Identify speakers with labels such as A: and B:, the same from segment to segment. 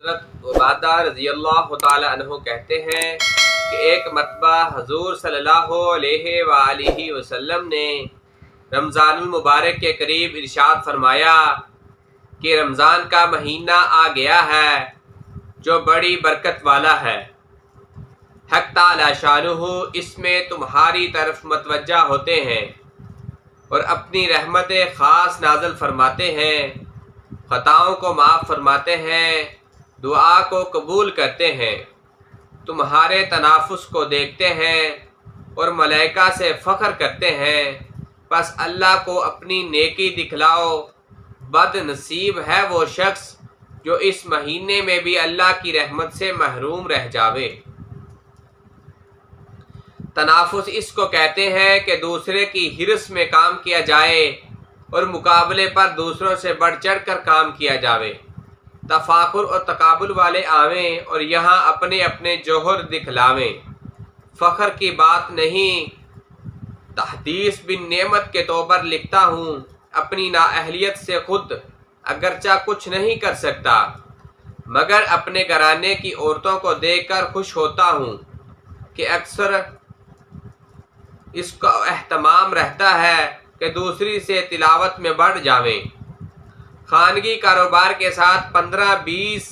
A: حضرت عبادہ رضی اللہ تعالی عنہ کہتے ہیں کہ ایک مرتبہ حضور صلی اللہ علیہ وآلہ وسلم نے رمضان المبارک کے قریب ارشاد فرمایا کہ رمضان کا مہینہ آ گیا ہے جو بڑی برکت والا ہے۔ حق تعالی شانہ اس میں تمہاری طرف متوجہ ہوتے ہیں اور اپنی رحمت خاص نازل فرماتے ہیں، خطاؤں کو معاف فرماتے ہیں، دعا کو قبول کرتے ہیں، تمہارے تنافس کو دیکھتے ہیں اور ملائکہ سے فخر کرتے ہیں، بس اللہ کو اپنی نیکی دکھلاؤ۔ بد نصیب ہے وہ شخص جو اس مہینے میں بھی اللہ کی رحمت سے محروم رہ جاوے۔ تنافس اس کو کہتے ہیں کہ دوسرے کی حرص میں کام کیا جائے اور مقابلے پر دوسروں سے بڑھ چڑھ کر کام کیا جاوے، تفاخر اور تقابل والے آویں اور یہاں اپنے اپنے جوہر دکھلاویں۔ فخر کی بات نہیں، تحدیث بن نعمت کے طور پر لکھتا ہوں، اپنی نااہلیت سے خود اگرچہ کچھ نہیں کر سکتا مگر اپنے گھرانے کی عورتوں کو دیکھ کر خوش ہوتا ہوں کہ اکثر اس کا اہتمام رہتا ہے کہ دوسری سے تلاوت میں بڑھ جاویں۔ خانگی کاروبار کے ساتھ 15-20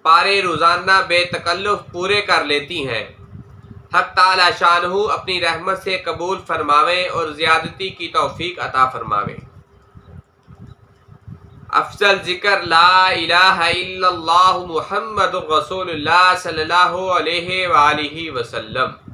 A: پارے روزانہ بے تکلف پورے کر لیتی ہیں۔ حق تعالی شانہ اپنی رحمت سے قبول فرماویں اور زیادتی کی توفیق عطا فرماویں۔ افضل ذکر لا الہ الا اللہ محمد رسول اللہ صلی اللہ علیہ وآلہ وسلم۔